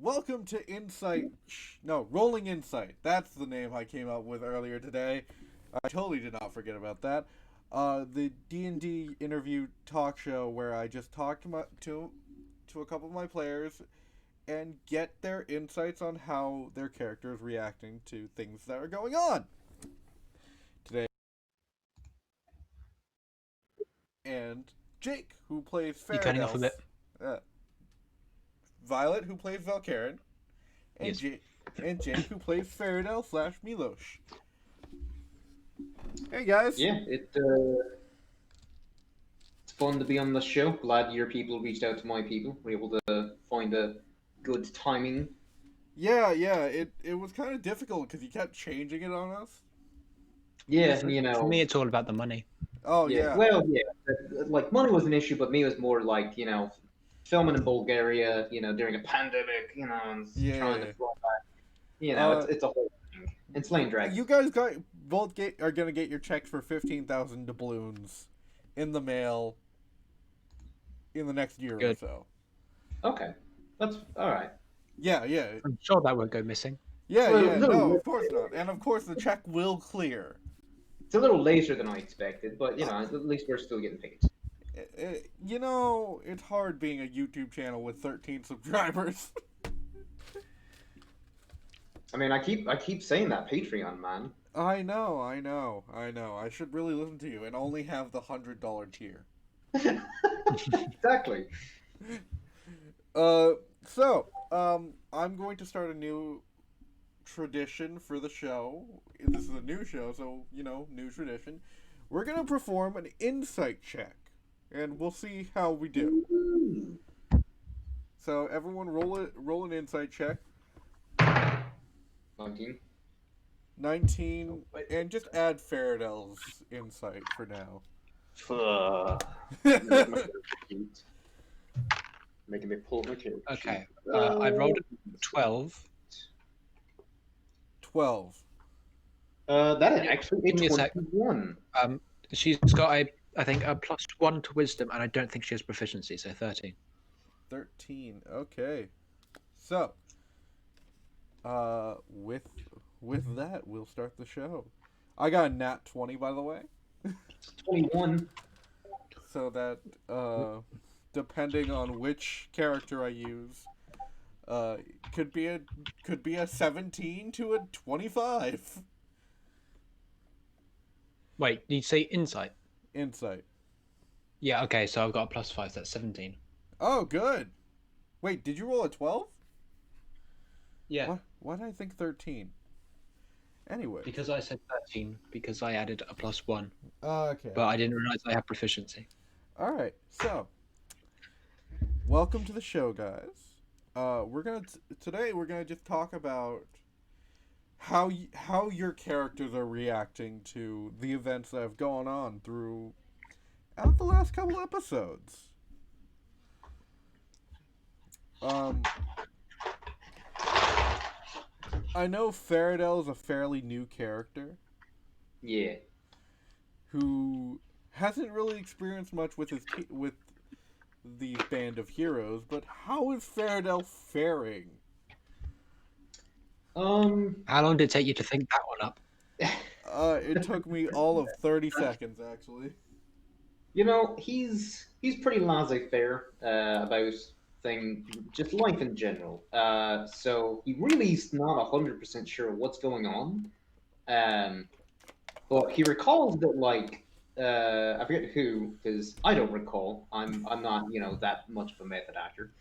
Welcome to Insight. No, Rolling Insight. That's the name I came up with earlier today. I totally did not forget about that. The D&D interview talk show where I just talk to a couple of my players and get their insights on how their character is reacting to things that are going on. Today, and Jake, who plays You cutting off a Faradel. bit? Violet, who plays Valkaryn, and Yes. Jake, who plays Faradel / Milos. Hey guys. Yeah, it's fun to be on the show. Glad your people reached out to my people. We're able to find a good timing. Yeah. It was kind of difficult because you kept changing it on us. Yeah, For me, it's all about the money. Oh yeah. Well, yeah, like money was an issue, but me was more like filming in Bulgaria, during a pandemic, and trying to fly back. It's a whole thing. And slaying dragons. You guys are gonna get your checks for 15,000 doubloons in the mail in the next year or so. Okay, that's all right. Yeah. I'm sure that won't go missing. Yeah. Well, No, of course not. And of course the check will clear. It's a little later than I expected, but at least we're still getting paid. It's hard being a YouTube channel with 13 subscribers. I mean, I keep saying that Patreon, man. I know. I should really listen to you and only have the $100 tier. Exactly. I'm going to start a new tradition for the show. This is a new show, so new tradition. We're gonna perform an insight check, and we'll see how we do. So everyone, roll an insight check. 19, and just add Faradel's insight for now. Making me pull my character. Okay. I rolled a 12. 12. That is actually Give me a sec. 21. She's got I think a +1 to wisdom, and I don't think she has proficiency, so 13. 13. Okay. So, with that, we'll start the show. I got a nat 20, by the way. 21. So that, depending on which character I use, could be a 17 to a 25. Wait, did you say insight? Insight. Yeah, okay, so I've got a +5, so that's 17. Oh, good. Wait, did you roll a 12? Yeah. Why did I think 13? Anyway. Because I said 13, because I added a +1. Okay. But I didn't realize I had proficiency. Alright, so. Welcome to the show, guys. Today we're gonna just talk about how your characters are reacting to the events that have gone on throughout the last couple episodes. I know Faradel is a fairly new character. Yeah. Who hasn't really experienced much with with the band of heroes, but how is Faradel faring? How long did it take you to think that one up? It took me all of 30 seconds, actually. He's pretty laissez-faire about just life in general. So he really's not 100% sure what's going on. But he recalls that, I forget who, because I don't recall. I'm not, that much of a method actor.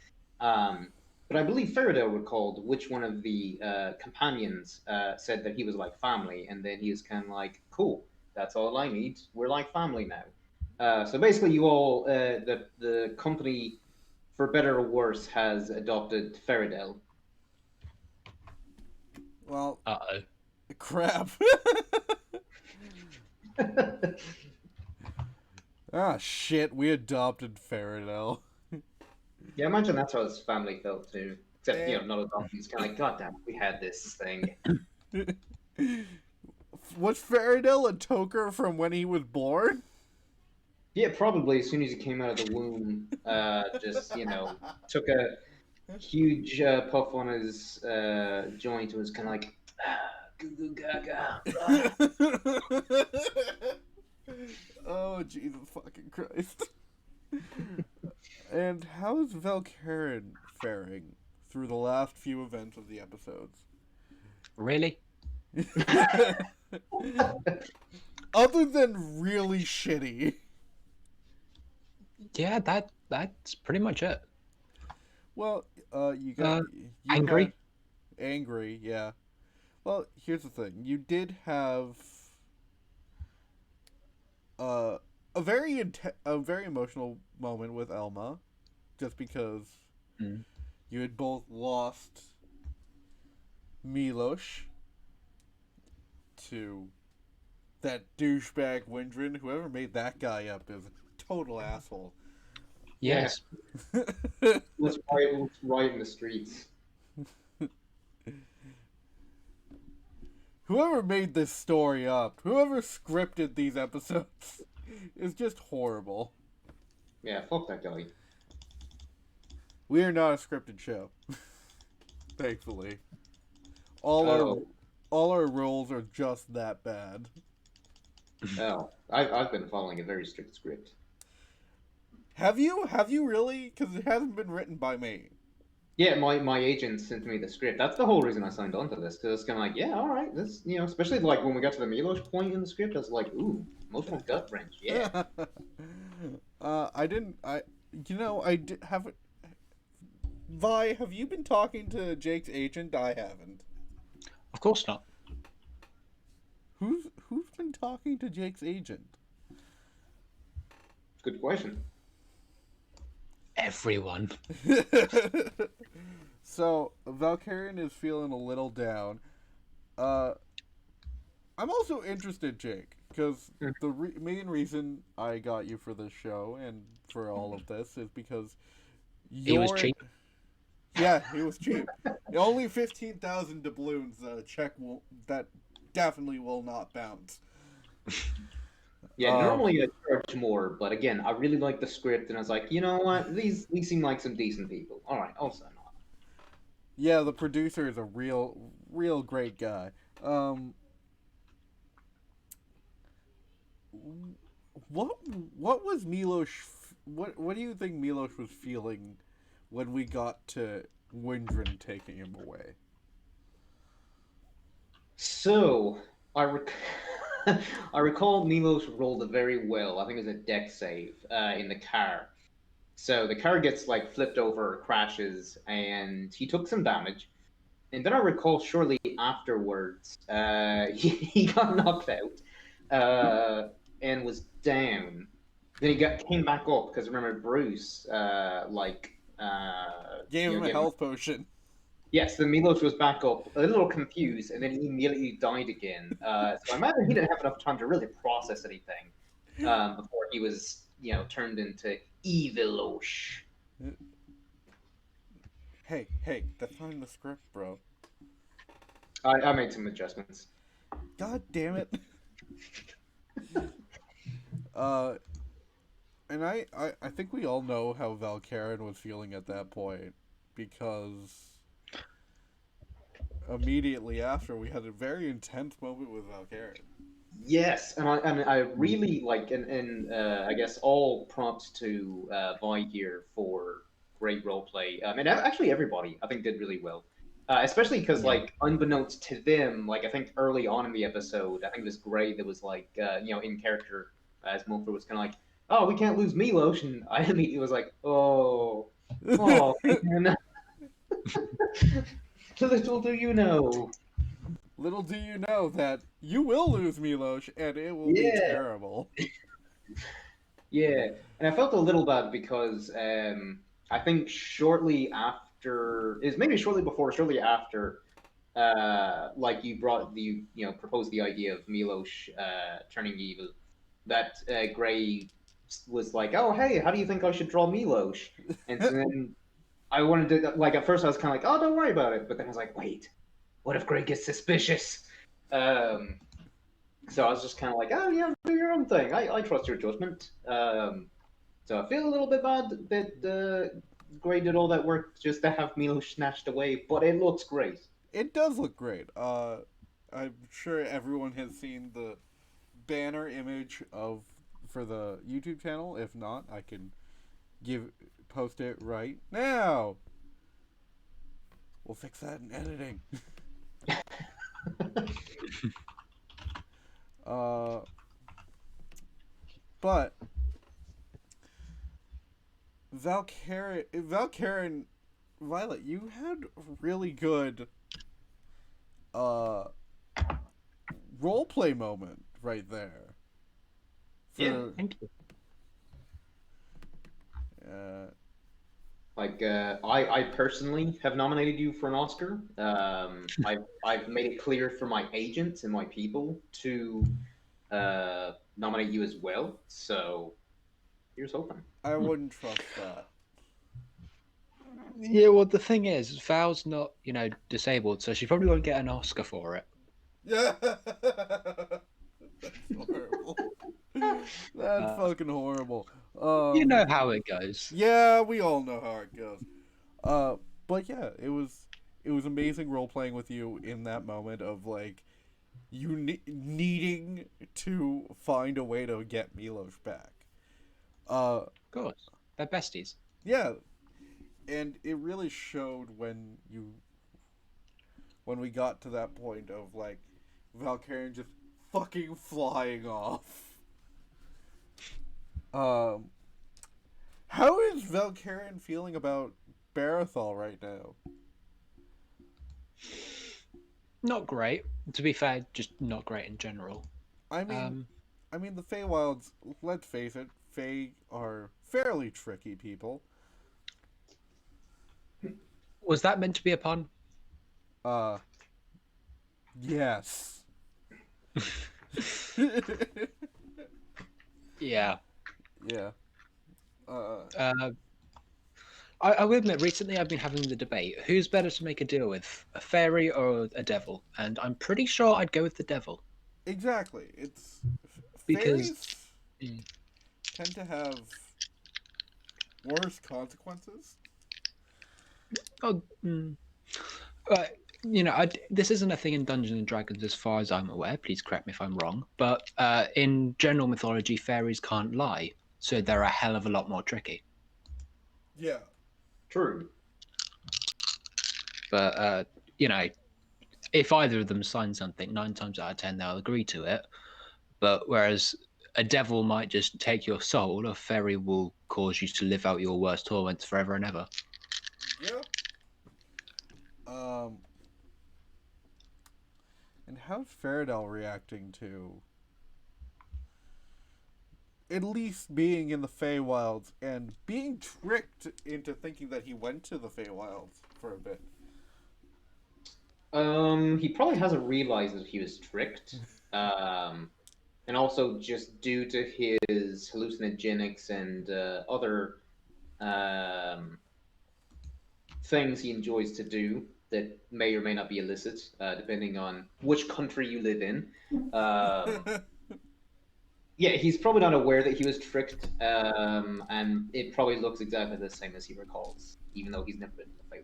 But I believe Faradel recalled which one of the companions said that he was like family, and then he was kind of like, cool. That's all I need. We're like family now. So basically, you all, the company, for better or worse, has adopted Faradel. Well, Uh-oh. crap. Ah, shit, we adopted Faradel. Yeah, imagine that's how his family felt too. Except, Eh. not adopted. He's kind of like, God damn, we had this thing. Was Faradel a toker from when he was born? Yeah, probably as soon as he came out of the womb, just, took a huge puff on his joint and was kind of like, goo goo gaga. Oh, Jesus fucking Christ. And how is Valkaryn faring through the last few events of the episodes? Really? Other than really shitty. Yeah, that's pretty much it. Well, you got angry. Angry, yeah. Well, here's the thing. You did have a very emotional moment with Elma, just because you had both lost Milos to that douchebag Windrin. Whoever made that guy up is a total asshole. Yes. Let's right in the streets. Whoever made this story up, whoever scripted these episodes, is just horrible. Yeah, fuck that guy. We are not a scripted show. Thankfully. All our roles are just that bad. Oh, I've been following a very strict script. Have you really? Because it hasn't been written by me. Yeah, my agent sent me the script. That's the whole reason I signed on to this, because it's kind of like, yeah, all right, this, especially like when we got to the Milos point in the script, I was like, ooh, emotional gut wrench, yeah. haven't. Vi, have you been talking to Jake's agent? I haven't. Of course not. Who's been talking to Jake's agent? Good question. Everyone. So Valkaryn is feeling a little down. I'm also interested, Jake, because the main reason I got you for this show and for all of this is because he was cheap. Yeah, he was cheap. Only 15,000 doubloons. Check that definitely will not bounce. Yeah, normally I charge more, but again, I really like the script, and I was like, you know what, these seem like some decent people. All right, I'll sign on. Yeah, the producer is a real great guy. What was Milos? What do you think Milos was feeling when we got to Windrin taking him away? So I recall Milos rolled very well. I think it was a deck save in the car. So the car gets like flipped over, crashes, and he took some damage. And then I recall shortly afterwards, he got knocked out and was down. Then he came back up because remember Bruce gave him a health potion. Yes, the Milos was back up, a little confused, and then he immediately died again. So I imagine he didn't have enough time to really process anything before he was, turned into Evilosh. Hey, that's not in the script, bro. I made some adjustments. God damn it. And I think we all know how Valkaryn was feeling at that point, because immediately after we had a very intense moment with Valkaryn. Yes, and I really like, and I guess all props to Vi here for great roleplay. And actually everybody I think did really well. Especially because, unbeknownst to them, I think early on in the episode, I think it was Gray that was in character as Mulfer was kind of like, oh, we can't lose Milos, and I immediately was like, oh, man. Little do you know. Little do you know that you will lose Milos, and it will be Yeah, terrible. yeah. And I felt a little bad because I think shortly after, is maybe shortly before, shortly after, like proposed the idea of Milos turning evil, that Gray was like, "Oh, hey, how do you think I should draw Milos?" And so then I wanted to like at first I was kind of like, "Oh, don't worry about it," but then I was like, "Wait, what if Gray gets suspicious?" Um, so I was just kind of like, "Oh yeah, do your own thing. I trust your judgment." So I feel a little bit bad that Gray did all that work just to have Milos snatched away, but it looks great. It does look great. I'm sure everyone has seen the banner image of for the YouTube channel. If not, I can give post it right now. We'll fix that in editing. uh, but Valkaryn, Violet, you had really good uh role play moment right there. Yeah. For Thank you. uh, Like I personally have nominated you for an Oscar. I've made it clear for my agents and my people to nominate you as well. So here's hoping. I wouldn't trust that. Yeah, well, the thing is, Val's not, disabled, so she probably won't get an Oscar for it. Yeah, that's horrible. That's Uh, fucking horrible. you know how it goes. Yeah, we all know how it goes. Uh, but yeah, it was amazing role playing with you in that moment of like you needing to find a way to get Milos back. Of course. They're besties. Yeah, and it really showed when we got to that point of like Valkyrian just fucking flying off. Um, how is Valkyrian feeling about Barathol right now? Not great. To be fair, just not great in general. I mean, Um, the Feywilds. Let's face it, Fey are fairly tricky people. was that meant to be a pun? Uh, yes. Yeah. Yeah. Uh, Uh, I will admit, recently I've been having the debate: who's better to make a deal with, a fairy or a devil? And I'm pretty sure I'd go with the devil exactly. It's because, fairies tend to have worse consequences. oh, this isn't a thing in Dungeons and Dragons as far as I'm aware. Please correct me if I'm wrong. But in general mythology, fairies can't lie, so they're a hell of a lot more tricky. Yeah. True. But if either of them sign something, 9 times out of 10 they'll agree to it. But whereas a devil might just take your soul, a fairy will cause you to live out your worst torments forever and ever. Yeah. Um. And how's Faradel reacting to at least being in the Feywilds and being tricked into thinking that he went to the Feywilds for a bit? He probably hasn't realized that he was tricked. And also just due to his hallucinogenics and other um, things he enjoys to do that may or may not be illicit, depending on which country you live in. Yeah, he's probably not aware that he was tricked, and it probably looks exactly the same as he recalls, even though he's never been to the Feywild.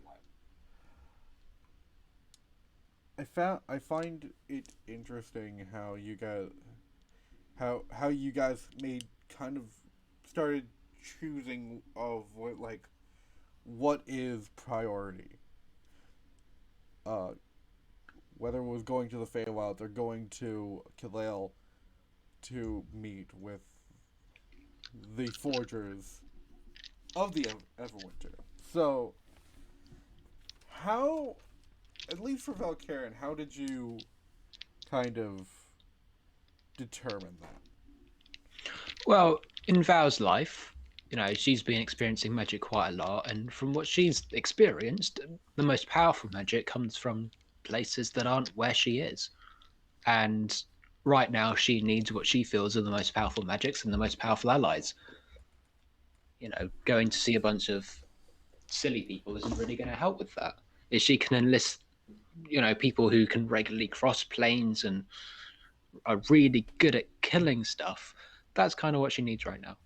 I find it interesting how you guys made kind of started choosing of what is priority. Whether it was going to the Feywilds or going to Kilale to meet with the Forgers of the Everwinter. So, how, at least for Valkyrian, how did you kind of determine that? Well, in Val's life, she's been experiencing magic quite a lot, and from what she's experienced, the most powerful magic comes from places that aren't where she is. And right now, she needs what she feels are the most powerful magics and the most powerful allies. Going to see a bunch of silly people isn't really going to help with that. If she can enlist, people who can regularly cross planes and are really good at killing stuff, that's kind of what she needs right now.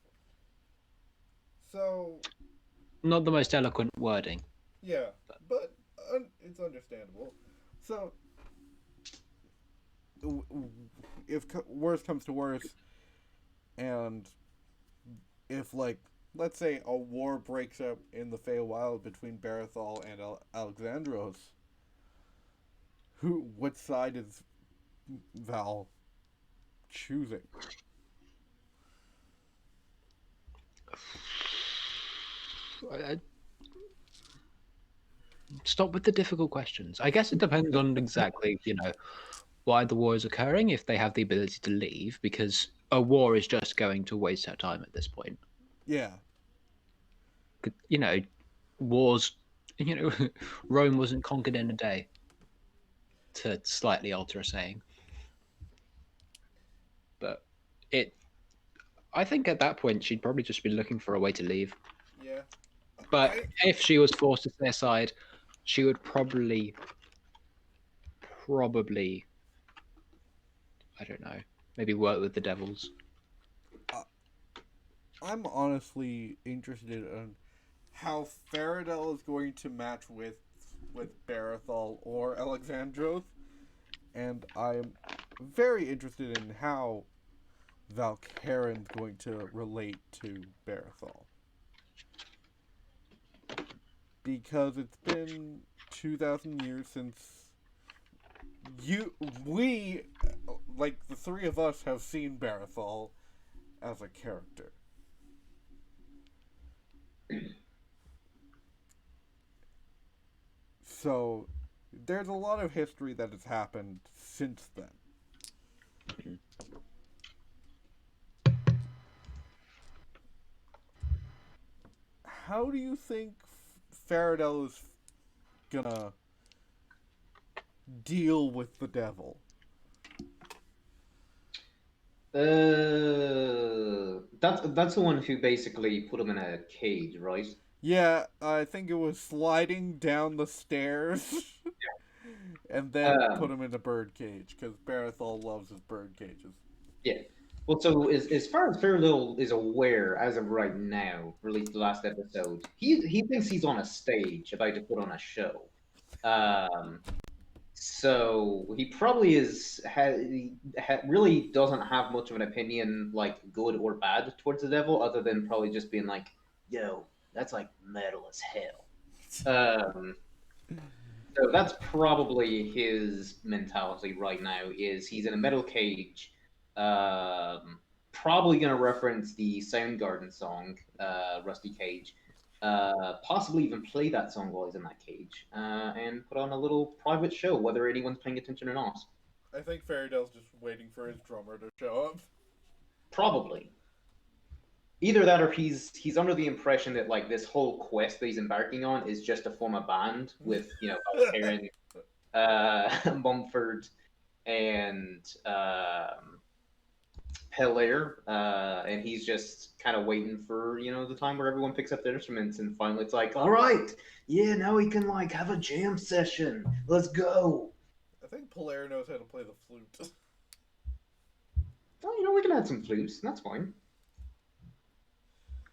So, Not the most eloquent wording. yeah, But but it's understandable. So, if worse comes to worse, and if, like, let's say a war breaks up in the Feywild between Barathol and Alexandros, what side is Val choosing? I stop with the difficult questions. I guess it depends on exactly, why the war is occurring, if they have the ability to leave, because a war is just going to waste her time at this point. Yeah. You know, wars, you know, Rome wasn't conquered in a day, to slightly alter a saying. But it, I think at that point, she'd probably just be looking for a way to leave. Yeah. But I if she was forced to stay aside, she would probably, I don't know, maybe work with the devils. uh, I'm honestly interested in how Faradel is going to match with Barathol or Alexandros, and I'm very interested in how Valkaryn's going to relate to Barathol. Because it's been 2,000 years since you we like the three of us have seen Barathol as a character. So there's a lot of history that has happened since then. How do you think Faradel is gonna deal with the devil? That's the one who basically put him in a cage, right? Yeah, I think it was sliding down the stairs and then put Um, him in a bird cage because Barathol loves his bird cages. yeah. Well, so as far as Fairlittle is aware, as of right now, released the last episode, he thinks he's on a stage about to put on a show. Um, so he probably really doesn't have much of an opinion, like good or bad, towards the devil, other than probably just being like, "Yo, that's like metal as hell." Um, so that's probably his mentality right now. Is he's in a metal cage, um, probably going to reference the Soundgarden song, "Rusty Cage." Possibly even play that song while he's in that cage, and put on a little private show, whether anyone's paying attention or not. I think Faradel's just waiting for his drummer to show up. Probably either that, or he's under the impression that like this whole quest that he's embarking on is just to form a band with Valkyrie, Mumford, and Pelair, and he's just kind of waiting for the time where everyone picks up their instruments, and finally it's like, all right, yeah, now we can like have a jam session. Let's go. I think Polaire knows how to play the flute. Well, we can add some flutes. That's fine.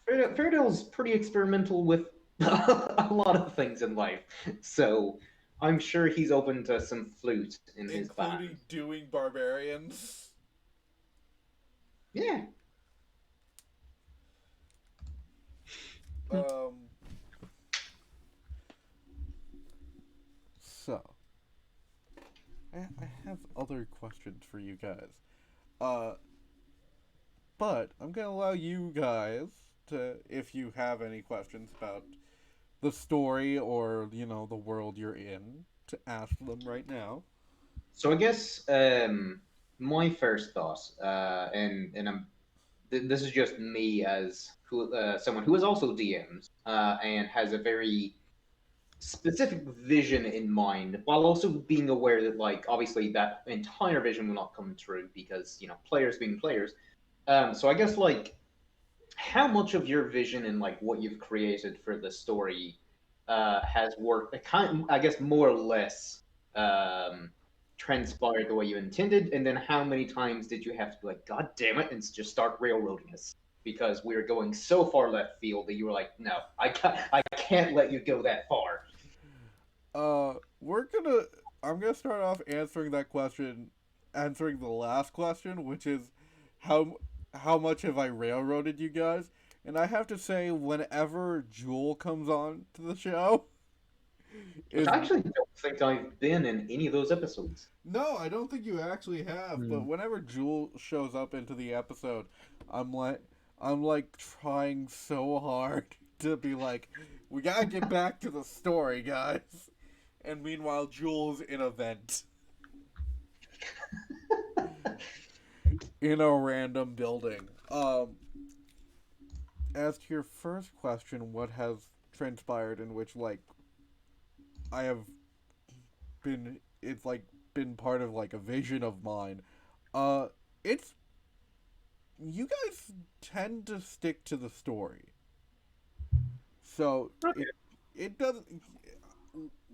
Fairdale's pretty experimental with a lot of things in life, so I'm sure he's open to some flute in his Including band. doing barbarians. Yeah. Um. So, I have other questions for you guys. Uh, but I'm gonna allow you guys to, if you have any questions about the story or the world you're in, to ask them right now. So I guess my first thought, and this is just me as someone who is also DMs and has a very specific vision in mind, while also being aware that, like, obviously that entire vision will not come true because players being players. So I guess, like, how much of your vision and like what you've created for the story has worked, I guess, more or less um, transpired the way you intended, and then how many times did you have to be like, God damn it, and just start railroading us because we were going so far left field that you were like, no, I can't let you go that far. We're gonna. I'm gonna start off answering that question, answering the last question, which is, how how much have I railroaded you guys? And I have to say, whenever Jewel comes on to the show, Which is I actually don't think I've been in any of those episodes. no, I don't think you actually have. But Hmm. whenever Jewel shows up into the episode, I'm like, I'm like trying so hard to be like, we gotta get back to the story, guys. And meanwhile, Jewel's in a vent in a random building. As to your first question, what has transpired in which like I have been, it's like been part of like a vision of mine. Uh, it's you guys tend to stick to the story, so Okay. it doesn't,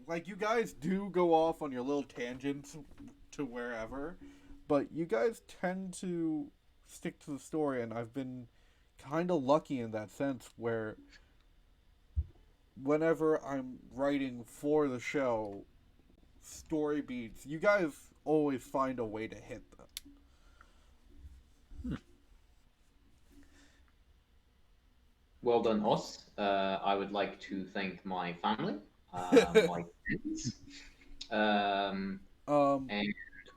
like, you guys do go off on your little tangents to wherever, but you guys tend to stick to the story, and I've been kind of lucky in that sense where whenever I'm writing for the show, story beats, you guys always find a way to hit them. Well done, Os. I would like to thank my family, my friends, um, um, and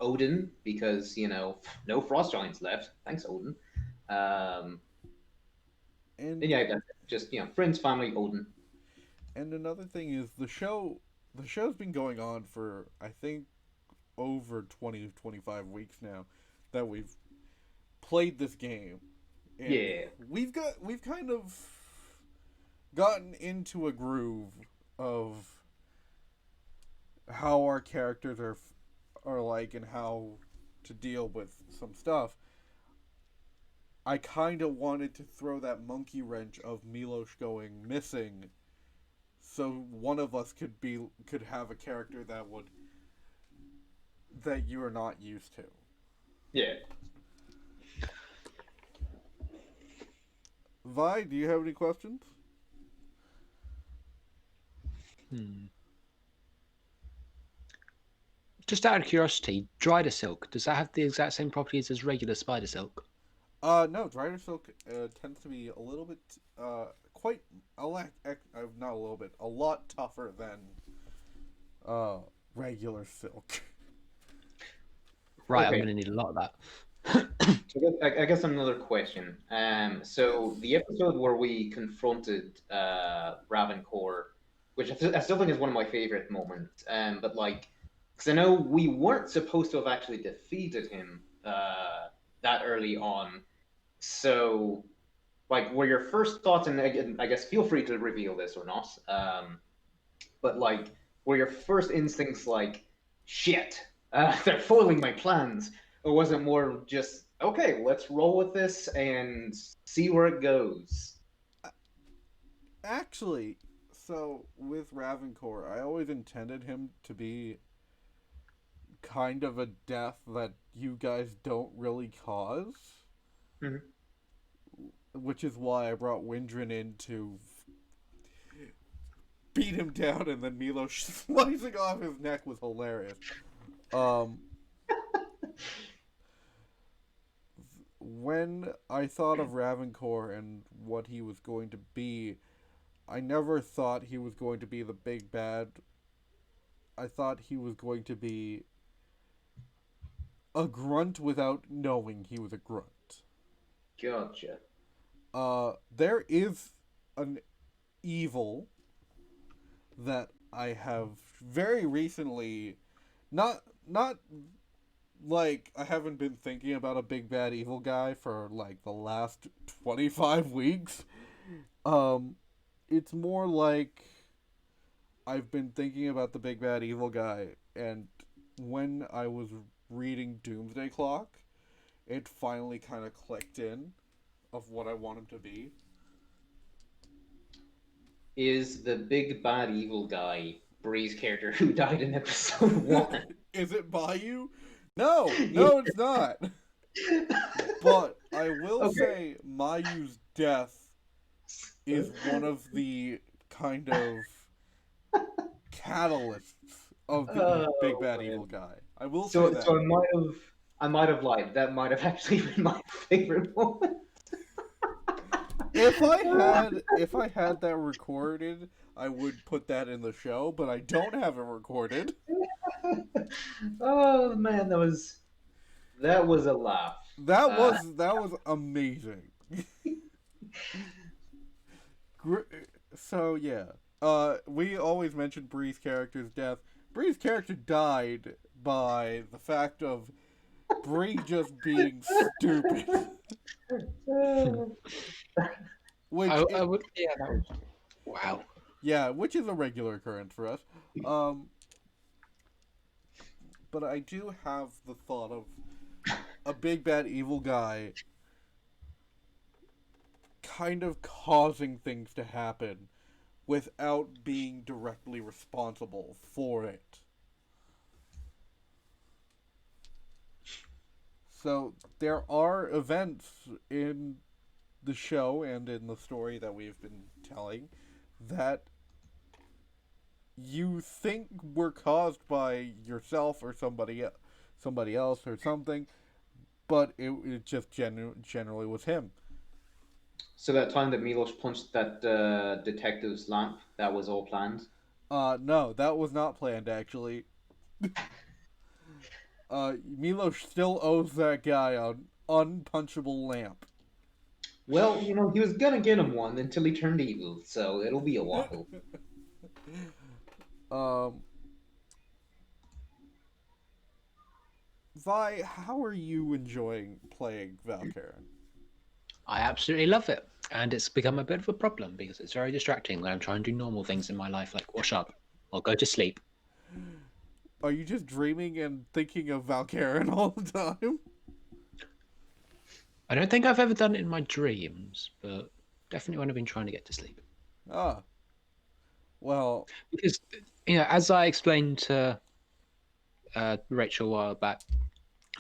Odin, because no frost giants left. Thanks, Odin. Um, and and yeah, just friends, family, Odin. another thing is the show's been going on for, I think, over 20 to 25 weeks now that we've played this game, and Yeah, we've kind of gotten into a groove of how our characters are like and how to deal with some stuff. I kind of wanted to throw that monkey wrench of Milos going missing, so one of us could have a character that you are not used to. yeah. Vi, do you have any questions? Hmm. Just out of curiosity, dried silk, does that have the exact same properties as regular spider silk? No, Drider Silk tends to be a little bit, quite, not a little bit, a lot tougher than uh, regular silk. Right, I'm Okay. going to need a lot of that. So I guess another question. So Yes. the episode where we confronted Ravencor, which I still think is one of my favorite moments. But like, because I know we weren't supposed to have actually defeated him that early on. So, like, were your first thoughts, and again, I guess feel free to reveal this or not. But like, were your first instincts like, shit, they're foiling my plans? Or was it more just, okay, let's roll with this and see where it goes? Actually, so with Ravencor, I always intended him to be kind of a death that you guys don't really cause, Mhm. which is why I brought Windrin in to beat him down, and then Milo slicing off his neck was hilarious. Um, when I thought of Ravencor and what he was going to be, I never thought he was going to be the big bad. I thought he was going to be a grunt without knowing he was a grunt. Gotcha. There is an evil that I have very recently not like I haven't been thinking about a big bad evil guy for like the last 25 weeks. Um, it's more like I've been thinking about the big bad evil guy, and when I was reading Doomsday Clock, it finally kind of clicked in of what I want him to be. Is the big bad evil guy Bree's character who died in episode 1? Is it Bayou? No, Yeah. no, it's not. But I will Okay. say Mayu's death is one of the kind of catalysts of the big bad man. evil guy. I will say So that. so I might have lied. That might have actually been my favorite moment. If I had that recorded, I would put that in the show, but I don't have it recorded. Oh man, that was a laugh. That was amazing. So yeah, we always mention Bree's character's death. Bree's character died by the fact of Bree just being stupid. Which I would, yeah, that was, wow. yeah, which is a regular occurrence for us. But I do have the thought of a big bad evil guy kind of causing things to happen without being directly responsible for it. So there are events in the show and in the story that we've been telling that you think were caused by yourself or somebody else or something, but it just generally was him. So that time that Milos punched that detective's lamp, that was all planned. No, that was not planned actually. Milos still owes that guy an unpunchable lamp. Well, he was gonna get him one until he turned evil, so it'll be a while. Vi, how are you enjoying playing Valkaryn? I absolutely love it. And it's become a bit of a problem because it's very distracting when I'm trying to do normal things in my life, like wash up or go to sleep. Are you just dreaming and thinking of Valkaryn all the time? I don't think I've ever done it in my dreams, but definitely when I've been trying to get to sleep. Ah. Well, Because, as I explained to Rachel a while back,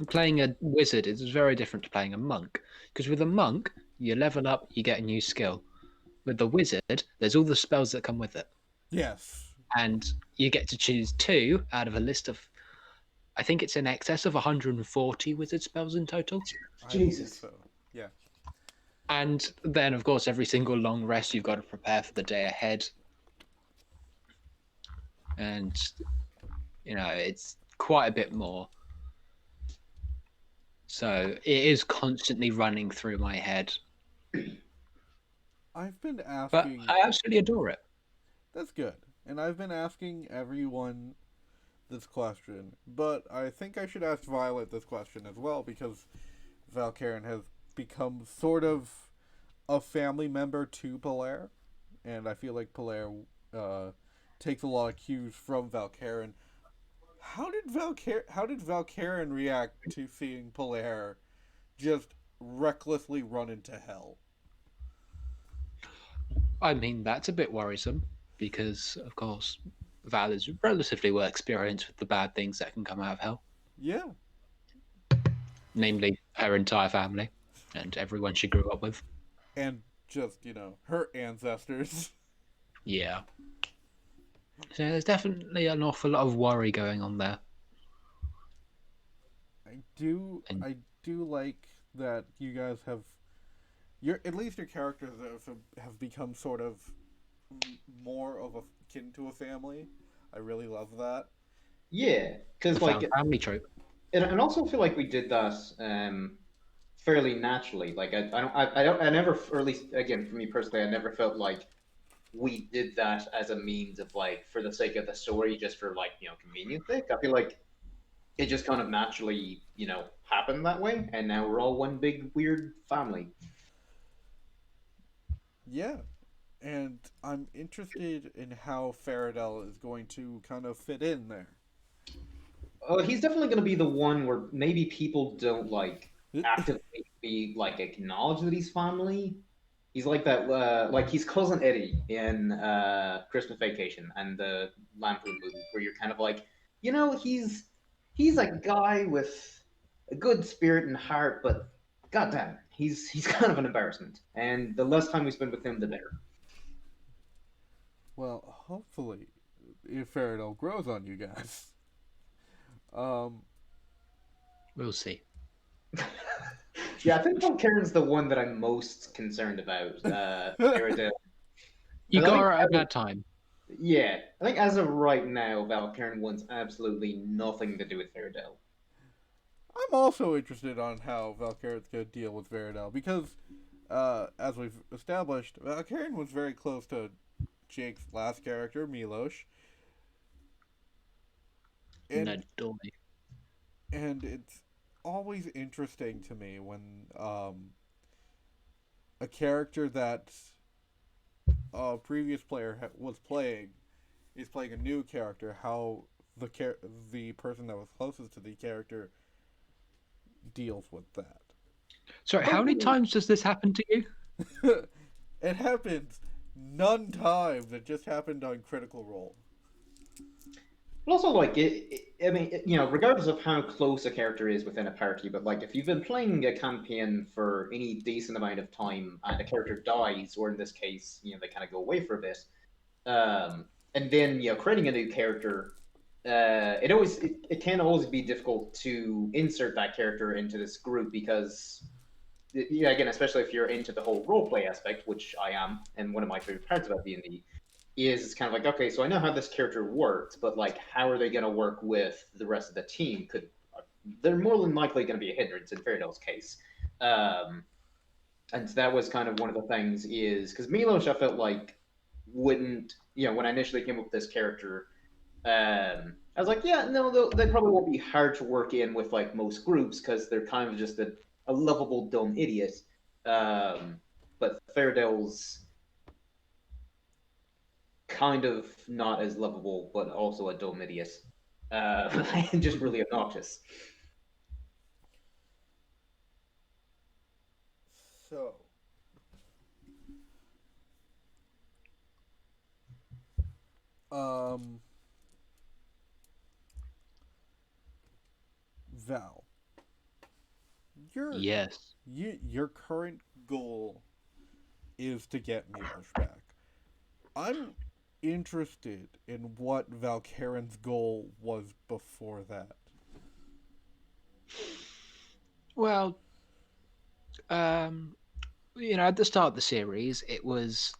playing a wizard is very different to playing a monk. Because with a monk, you level up, you get a new skill. With the wizard, there's all the spells that come with it. yes. And you get to choose 2 out of a list of, I think it's in excess of 140 wizard spells in total. I believe Jesus. so. Yeah. And then, of course, every single long rest, you've got to prepare for the day ahead. And, it's quite a bit more. So it is constantly running through my head. I've been But asking. I absolutely adore it. That's good. And I've been asking everyone this question, but I think I should ask Violet this question as well because Valkaryn has become sort of a family member to Polaire, and I feel like Polaire takes a lot of cues from Valkaryn. How did Valkaryn react to seeing Polaire just recklessly run into hell? I mean, that's a bit worrisome because, of course, Val is relatively well experienced with the bad things that can come out of hell, Yeah. namely her entire family and everyone she grew up with. And just, her ancestors. Yeah. So there's definitely an awful lot of worry going on there. I do like that you guys have at least your characters have become sort of more of a kin to a family. I really love that. Yeah, because Found family trope. and also feel like we did that fairly naturally. Like I never, or at least again for me personally, I never felt like we did that as a means of like for the sake of the story, just for like convenience sake. I feel like it just kind of naturally, happened that way, and now we're all one big weird family. Yeah, and I'm interested in how Faradel is going to kind of fit in there. He's definitely going to be the one where maybe people don't like actively be like acknowledge that he's family. He's like that, like he's cousin Eddie in Christmas Vacation and the Lampoon movie, where you're kind of like, he's a guy with a good spirit and heart, but goddamn, he's kind of an embarrassment. And the less time we spend with him, the better. Well, hopefully, if Faradel grows on you guys. Um, We'll see. Yeah, I think Valkyrion's the one that I'm most concerned about. Faradel. You 'Cause I got think her at that time. Yeah, I think as of right now, Valkyrin wants absolutely nothing to do with Faradel. I'm also interested on how Valkyrion's going to deal with Faradel because, as we've established, Valkyrion was very close to Jake's last character, Milos, No, and Dormy. it's always interesting to me when a character that a previous player was playing is playing a new character, how the person that was closest to the character deals with that. Sorry, how many times does this happen to you? It happens none times. It just happened on Critical Role. But also, like, I mean, regardless of how close a character is within a party, but like, if you've been playing a campaign for any decent amount of time and a character dies, or in this case, they kind of go away for a bit, and then creating a new character, it can always be difficult to insert that character into this group because yeah, again, especially if you're into the whole role play aspect, which I am, and one of my favorite parts about D&D is it's kind of like, okay, so I know how this character works, but like, how are they going to work with the rest of the team? They're more than likely going to be a hindrance in Faradel's case, and that was kind of one of the things is because Milos, I felt like wouldn't, when I initially came up with this character, I was like, yeah, no, they probably won't be hard to work in with like most groups because they're kind of just a lovable dumb idiot. But Faradel's kind of not as lovable, but also a dumb idiot, and just really obnoxious. So, um, Val, your Yes. your current goal is to get Milos back. I'm interested in what Valkyrin's goal was before that. Well, um, at the start of the series, it was,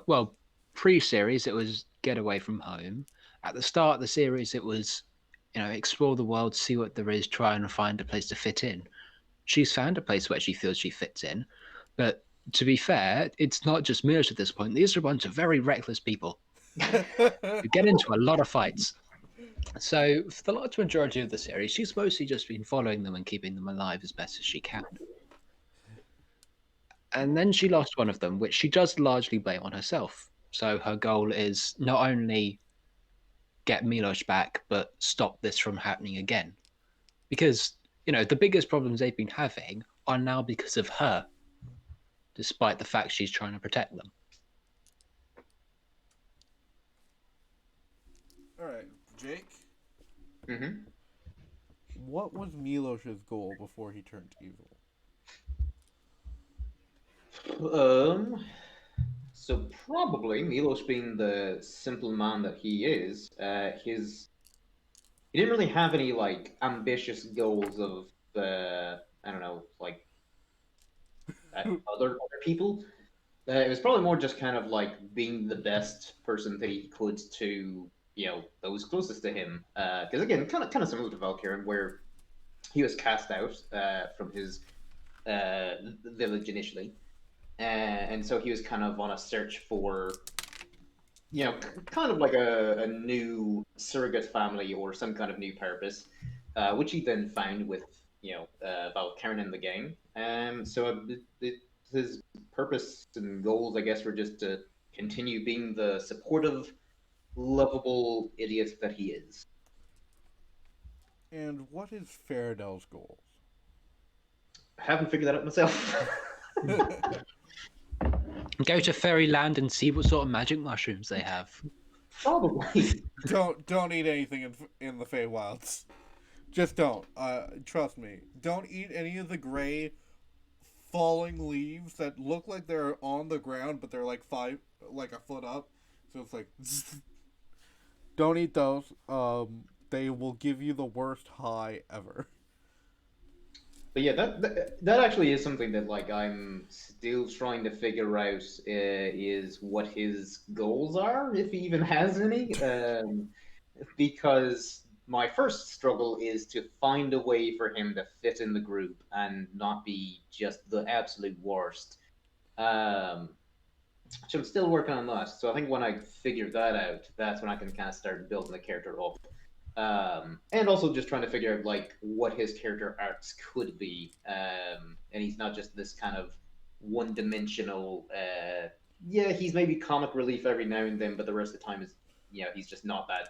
well, pre-series, it was get away from home. At the start of the series, it was, explore the world, see what there is, try and find a place to fit in. She's found a place where she feels she fits in, but to be fair, it's not just Mirage at this point. These are a bunch of very reckless people who get into a lot of fights. So, for the large majority of the series, she's mostly just been following them and keeping them alive as best as she can. And then she lost one of them, which she does largely blame on herself. So, her goal is not only get Milos back, but stop this from happening again. Because, the biggest problems they've been having are now because of her, despite the fact she's trying to protect them. All right, Jake. Mm-hmm. What was Milos's goal before he turned evil? So probably Milos, being the simple man that he is, he didn't really have any like ambitious goals of I don't know, like other people. It was probably more just kind of like being the best person that he could to those closest to him. Because again, kind of similar to Valkyrie, where he was cast out from his village initially, and so he was kind of on a search for kind of like a new surrogate family or some kind of new purpose, which he then found with Valkaryn in the game. His purpose and goals, I guess, were just to continue being the supportive, lovable idiot that he is. And what is Faradel's goals? I haven't figured that out myself. Go to Fairyland and see what sort of magic mushrooms they have. Probably. Don't eat anything in the Feywilds. Just don't. Trust me. Don't eat any of the gray falling leaves that look like they're on the ground, but they're like a foot up. So it's like, don't eat those. They will give you the worst high ever. But yeah, that actually is something that like I'm still trying to figure out is what his goals are, if he even has any. Because my first struggle is to find a way for him to fit in the group and not be just the absolute worst. Which I'm still working on that. So I think when I figure that out, that's when I can kind of start building the character up. And also just trying to figure out like what his character arcs could be, and he's not just this kind of one-dimensional. Yeah, he's maybe comic relief every now and then, but the rest of the time is, he's just not that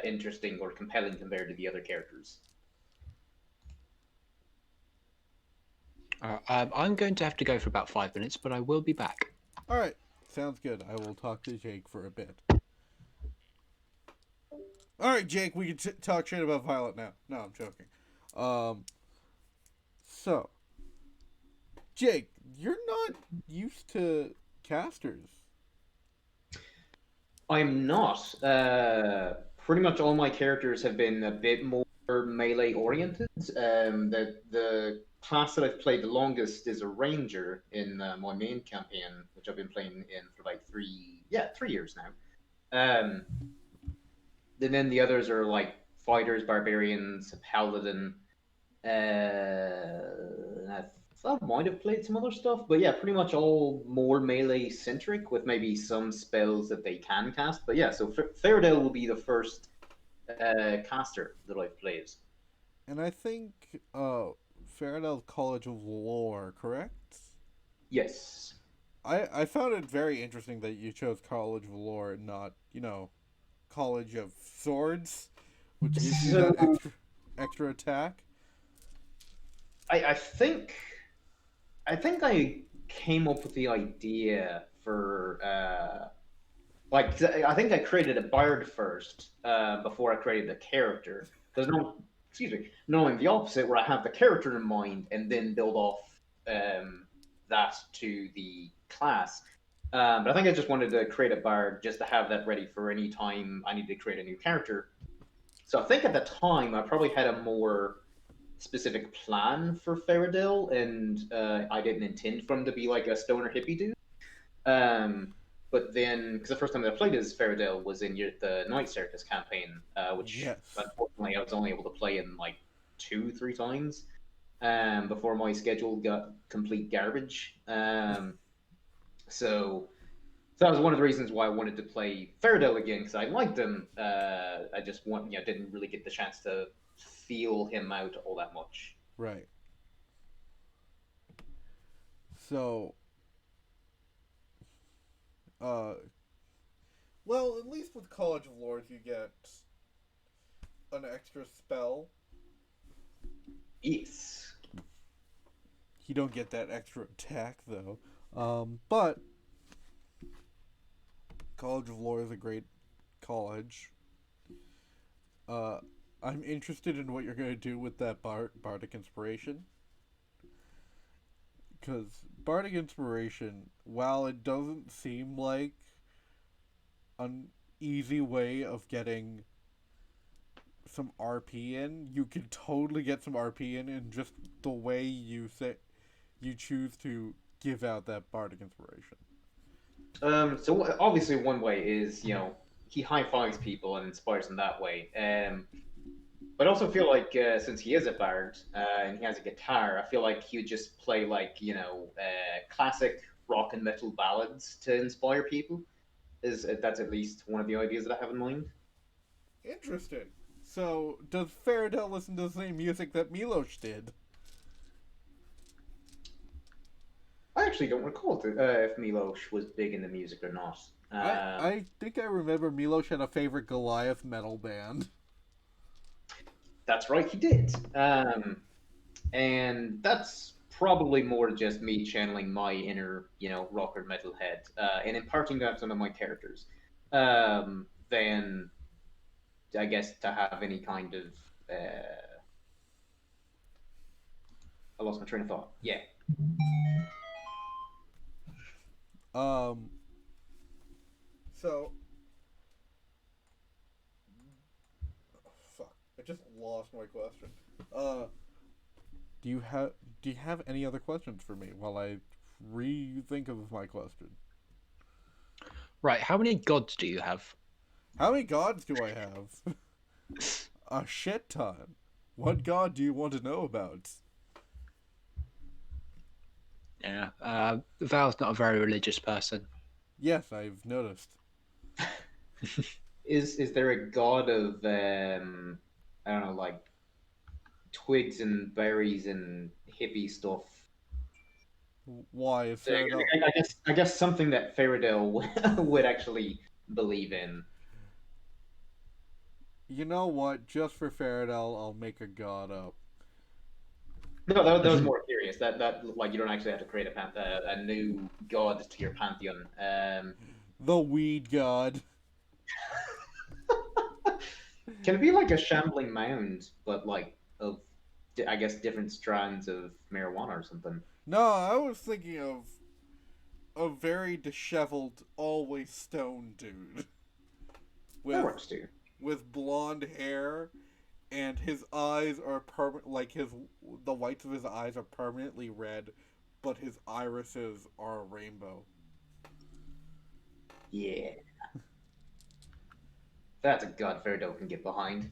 interesting or compelling compared to the other characters. I'm going to have to go for about 5 minutes, but I will be back. All right, sounds good. I will talk to Jake for a bit. All right, Jake, we can talk shit about Violet now. No, I'm joking. So, Jake, you're not used to casters. I'm not. Pretty much all my characters have been a bit more melee oriented. The class that I've played the longest is a ranger in my main campaign, which I've been playing in for like 3 years now. And then the others are like fighters, barbarians, a paladin. I thought I might have played some other stuff, but yeah, pretty much all more melee centric with maybe some spells that they can cast. But yeah, so Faradel will be the first caster that I've played. And I think Faradel College of Lore, correct? Yes. I found it very interesting that you chose College of Lore and not, College of Swords, which gives you that extra attack. I think I came up with the idea for I think I created a bard first before I created the character, because knowing the opposite, where I have the character in mind and then build off that to the class. But I think I just wanted to create a bard just to have that ready for any time I need to create a new character. So I think at the time I probably had a more specific plan for Faradel, and I didn't intend for him to be like a stoner hippie dude. But then, because the first time that I played as Faradel was in the Night Circus campaign, which unfortunately I was only able to play in like 2-3 times before my schedule got complete garbage. So that was one of the reasons why I wanted to play Faradel again, because I liked him. I just didn't really get the chance to feel him out all that much. Right. So, well, at least with College of Lords you get an extra spell. Yes. You don't get that extra attack, though. But College of Lore is a great college. I'm interested in what you're going to do with that Bardic Inspiration. Because Bardic Inspiration, while it doesn't seem like an easy way of getting some RP in, you can totally get some RP in just the way you choose to give out that Bardic Inspiration. So obviously one way is, he high-fives people and inspires them that way. But I also feel like since he is a bard and he has a guitar, I feel like he would just play like, classic rock and metal ballads to inspire people. That's at least one of the ideas that I have in mind. Interesting. So, does Faradel listen to the same music that Milos did? I actually don't recall if Milos was big into music or not. I think I remember Milos had a favorite Goliath metal band. That's right, he did. And that's probably more just me channeling my inner, rocker metalhead, and imparting that on my characters, than I guess to have any kind of. I lost my train of thought. Yeah. Um, so, fuck, I just lost my question. Do you have any other questions for me while I rethink of my question? Right, how many gods do you have? How many gods do I have? A shit ton. What god do you want to know about? Yeah, Val's not a very religious person. Yes, I've noticed. Is there a god of I don't know, like twigs and berries and hippie stuff? Why is I Faradel? I guess something that Faradel would actually believe in. You know what? Just for Faradel, I'll make a god up. No, that was more curious. That like you don't actually have to create a new god to your pantheon. The weed god. Can it be like a shambling mound, but like of I guess different strands of marijuana or something? No, I was thinking of a very disheveled, always stoned dude That with works too. with blonde hair, and his eyes are the whites of his eyes are permanently red, but his irises are a rainbow. Yeah, that's a god Faradol can get behind.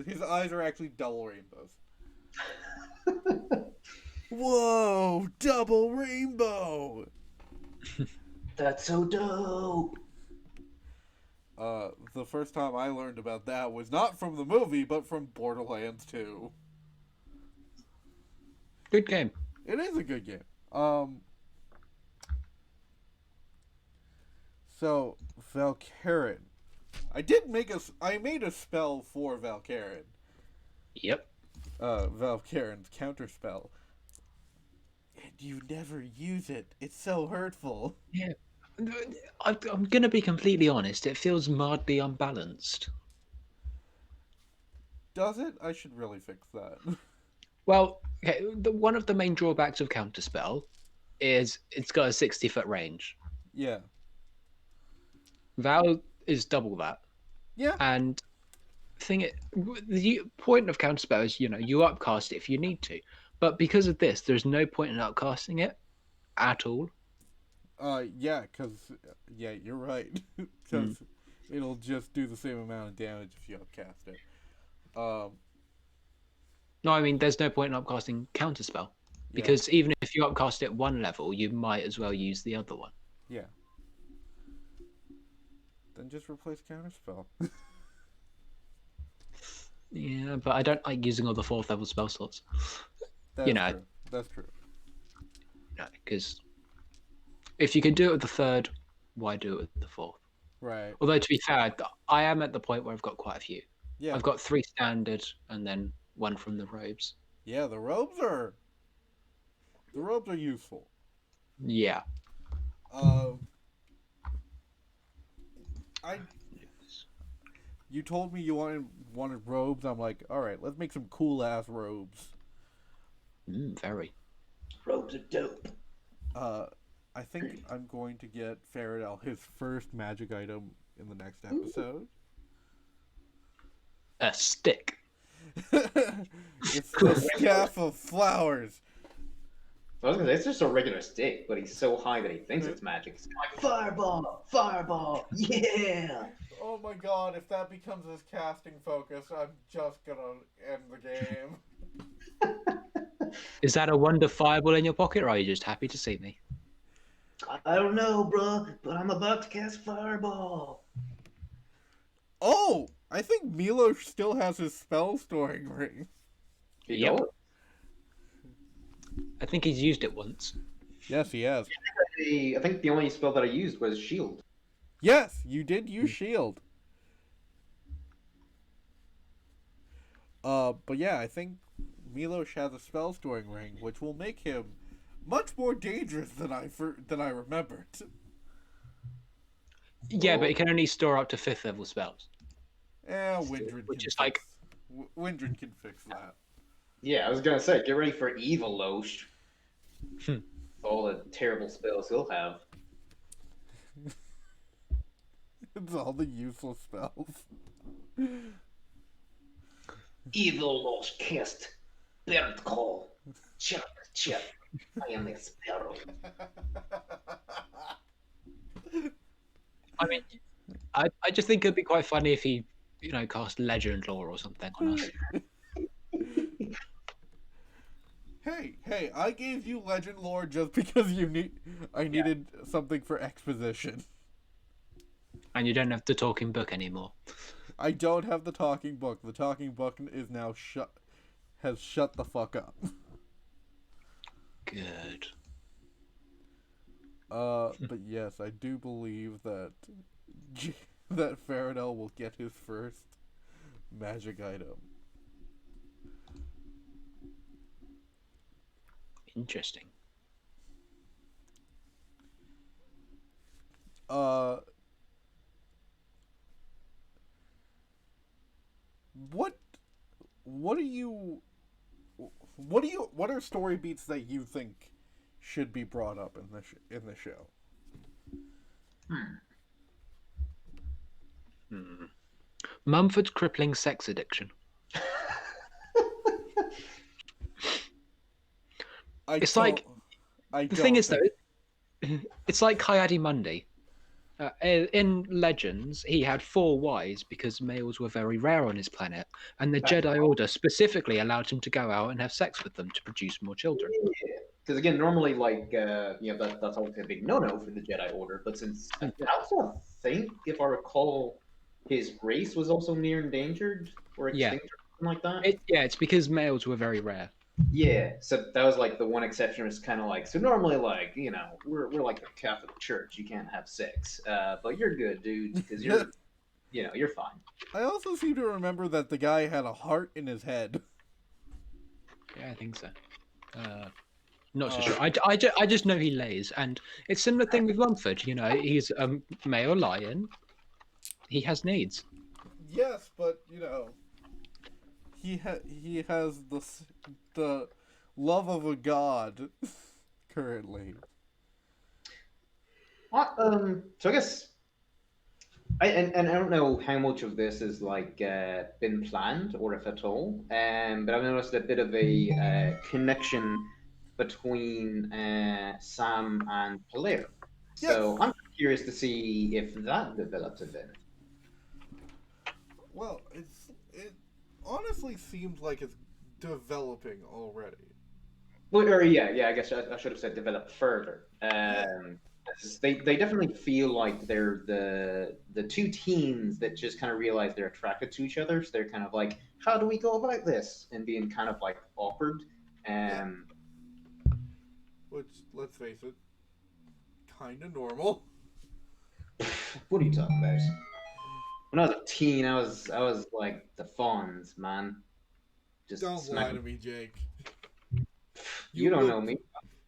His eyes are actually double rainbows. Whoa, double rainbow! That's so dope. The first time I learned about that was not from the movie, but from Borderlands 2. Good game. It is a good game. So Valkaryn, I made a spell for Valkaryn. Yep. Valkaryn's counterspell. And you never use it. It's so hurtful. Yeah. I'm going to be completely honest. It feels mildly unbalanced. Does it? I should really fix that. Well, okay, one of the main drawbacks of Counterspell is it's got a 60-foot range. Yeah. Val is double that. Yeah. And the point of Counterspell is, you upcast it if you need to. But because of this, there's no point in upcasting it at all. Yeah, you're right. Because it'll just do the same amount of damage if you upcast it. No, I mean, there's no point in upcasting Counterspell. Because even if you upcast it one level, you might as well use the other one. Yeah. Then just replace Counterspell. Yeah, but I don't like using all the 4th level spell slots. True. That's true. No, because if you can do it with the 3rd, why do it with the 4th? Right. Although, to be fair, I am at the point where I've got quite a few. Yeah. I've got 3 standard and then 1 from the robes. Yeah, the robes are useful. Yeah. You told me you wanted robes. I'm like, all right, let's make some cool ass robes. Very. Robes are dope. I think I'm going to get Faradel his first magic item in the next episode. A stick. It's the scaff of flowers. I was gonna say it's just a regular stick, but he's so high that he thinks it's magic. It's like fireball, yeah. Oh my god! If that becomes his casting focus, I'm just gonna end the game. Is that a wonder fireball in your pocket, or are you just happy to see me? I don't know, bruh, but I'm about to cast Fireball. Oh, I think Milos still has his spell storing ring. He Yep. does. I think he's used it once. Yes, he has. I think the only spell that I used was Shield. Yes, you did use shield. But yeah, I think Milos has a spell storing ring, which will make him much more dangerous than I remembered. Yeah, but Oh. he can only store up to 5th level spells. Windred Which can is fix. like- Windred can fix that. Yeah, I was gonna say, get ready for Evil Losh. Hmm. All the terrible spells he'll have. It's all the useless spells. Evil Losh cast Bird Call. Check, check. I am a sparrow. I mean, I just think it'd be quite funny if he, cast Legend Lore or something on us. Hey, I gave you legend lore just because I needed something for exposition. And you don't have the talking book anymore. I don't have the talking book. The talking book is now has shut the fuck up. Good. But yes, I do believe that that Faradel will get his first magic item. Interesting. What are story beats that you think should be brought up in the show? Mumford's crippling sex addiction. The thing is, though, it's like Coyote in Legends, he had 4 wives because males were very rare on his planet, and the Jedi Order specifically allowed him to go out and have sex with them to produce more children. Yeah, because again, normally, that's obviously a big no-no for the Jedi Order. But since I also think, if I recall, his race was also near endangered or extinct or something like that. It's because males were very rare. Yeah, so that was like the one exception. Was kind of like, so normally, like, we're like the Catholic Church. You can't have sex, but you're good, dude, because you're fine. I also seem to remember that the guy had a heart in his head. Yeah, I think so. Not so sure. I just know he lays, and it's similar thing with Mumford. He's a male lion. He has needs. Yes, but he has the love of a god currently. So I guess and I don't know how much of this is like been planned or if at all. But I've noticed a bit of a connection between Sam and Palaire. So Yes. I'm curious to see if that develops a bit. Well, it honestly seems like it's developing already. Well, or yeah, I guess I should have said develop further. They definitely feel like they're the two teams that just kind of realize they're attracted to each other. So they're kind of like, how do we go about this? And being kind of like awkward. Which, let's face it, kind of normal. What are you talking about? When I was a teen, I was like the fawns, man. Just Don't lie to me, Jake. You don't know me.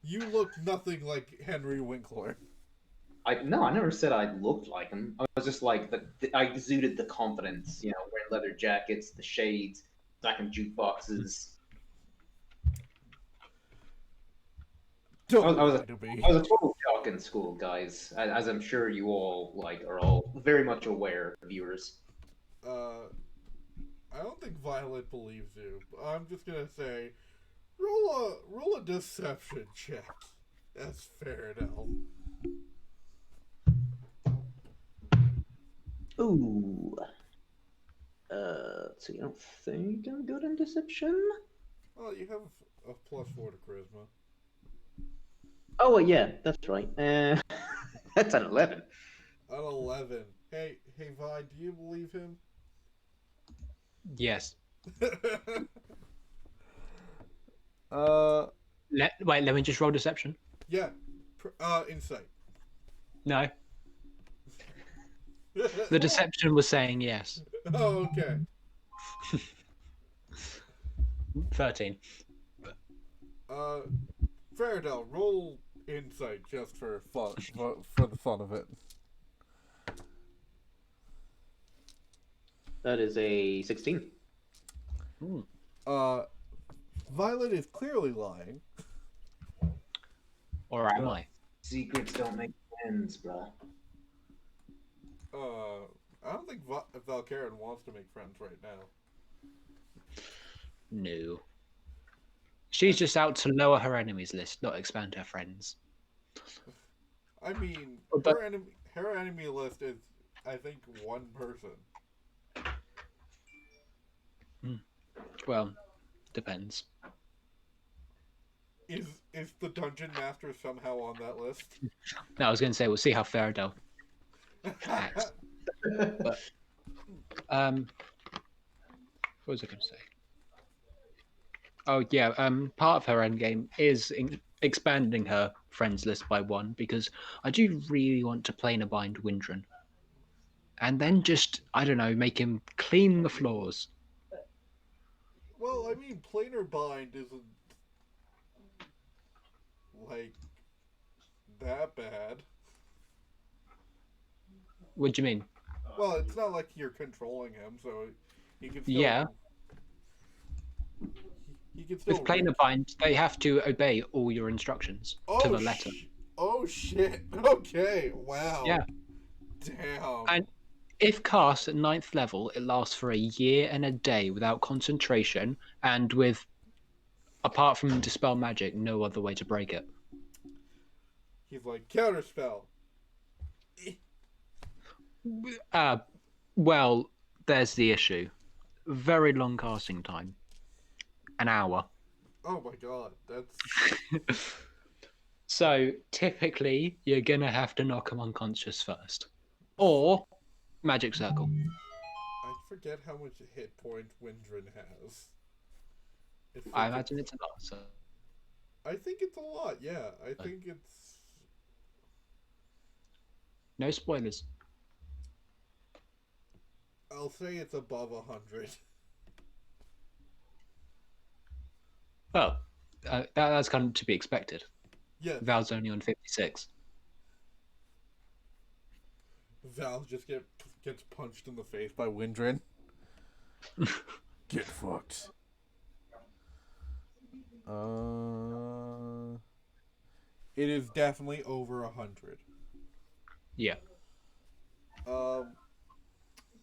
You look nothing like Henry Winkler. I never said I looked like him. I was just like I exuded the confidence, wearing leather jackets, the shades, stacking jukeboxes. Don't I was lie to me. a total jock in school, guys, as I'm sure you all are all very much aware, viewers. I don't think Violet believes you. I'm just gonna say, roll a deception check. That's Faradel. Ooh. So you don't think I'm good in deception? Oh, you have a +4 to charisma. Oh, yeah, that's right. That's an 11. An 11. Hey, Vi, do you believe him? Yes. uh, Let me just roll deception. yeah. Insight. No, the deception was saying yes. Oh, okay. 13. Uh, Faradel, roll insight just for fun, for the fun of it. That is a 16. Uh, Violet is clearly lying. Or am I? Secrets don't make friends, bruh. I don't think Valkaryn wants to make friends right now. No. She's just out to lower her enemies list, not expand her friends. I mean, But her enemy list is, I think, one person. well, depends. Is the dungeon master somehow on that list? No, I was going to say we'll see how Faradel acts. But what was I going to say? Oh yeah, part of her endgame is expanding her friends list by one because I do really want to plane a bind Windrun, and then just I don't know, make him clean the floors. Well, I mean, planar bind isn't like that bad. What do you mean? Well, it's not like you're controlling him, so he can still. Yeah, He can still with planar reach. bind, they have to obey all your instructions to the letter. Oh shit! Okay, wow. Yeah, Damn. and if cast at 9th level, it lasts for a year and a day without concentration, and with apart from dispel magic, no other way to break it. He's like counterspell. Uh, well, there's the issue. Very long casting time. An hour. Oh my god, that's. So typically, you're gonna have to knock him unconscious first, or magic circle. I forget how much hit point Windrun has. I imagine it's a lot. So I think it's a lot. Yeah, I think it's. no spoilers. I'll say it's above 100. Well, that's kind of to be expected. Yes. Val's only on 56. Val just gets punched in the face by Windrun. Get fucked. It is definitely over 100. Yeah. Um.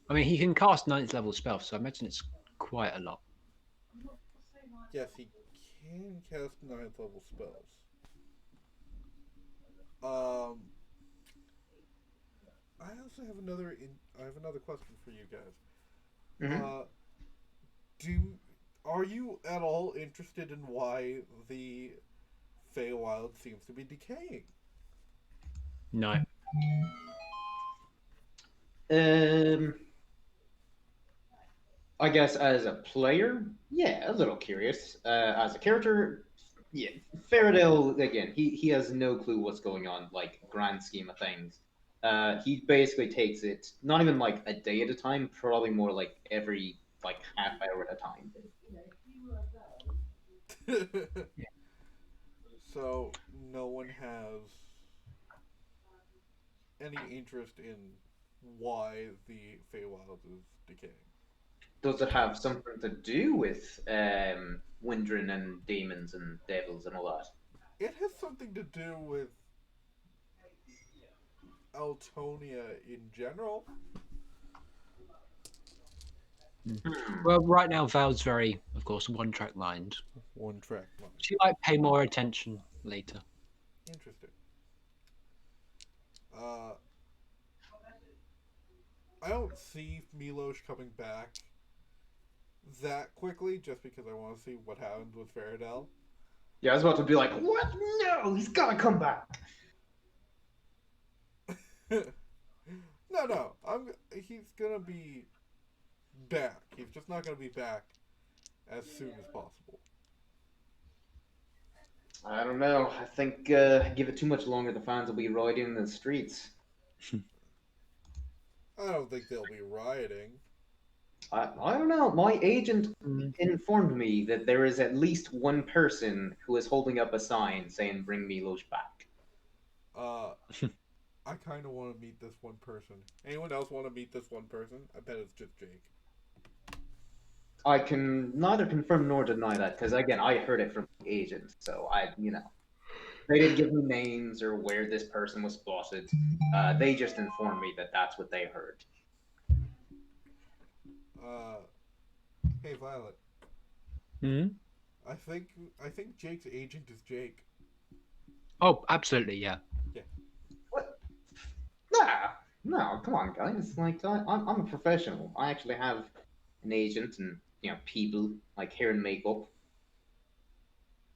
I mean, he can cast 9th level spells, so I imagine it's quite a lot. Yes, he can cast 9th level spells. I also have I have another question for you guys. Mm-hmm. Are you at all interested in why the Feywild seems to be decaying? No. I guess as a player, yeah, a little curious. As a character, yeah, Faradel again. He has no clue what's going on, like grand scheme of things. He basically takes it not even like a day at a time, probably more like every like half hour at a time. So no one has any interest in why the Feywild is decaying. Does it have something to do with Windrun and demons and devils and all that? It has something to do with Altonia in general. Well, right now Val's very, of course, one-track mind. One track mind. She might pay more attention later. Interesting. I don't see Milos coming back that quickly, just because I want to see what happens with Faradel. Yeah, I was about to be like, what? No, he's gotta come back. No. He's gonna be back. He's just not gonna be back as soon as possible. I don't know. I think give it too much longer, the fans will be rioting in the streets. I don't think they'll be rioting. I don't know. My agent Mm. informed me that there is at least one person who is holding up a sign saying "Bring Milos back." Uh, I kind of want to meet this one person. Anyone else want to meet this one person? I bet it's just Jake. I can neither confirm nor deny that because again, I heard it from the agent, so they didn't give me names or where this person was spotted. They just informed me that that's what they heard. Uh, hey Violet. Hmm? I think Jake's agent is Jake. Oh, absolutely, yeah. What? Nah, no, come on, guys. Like, I'm a professional. I actually have an agent and people like hair and makeup.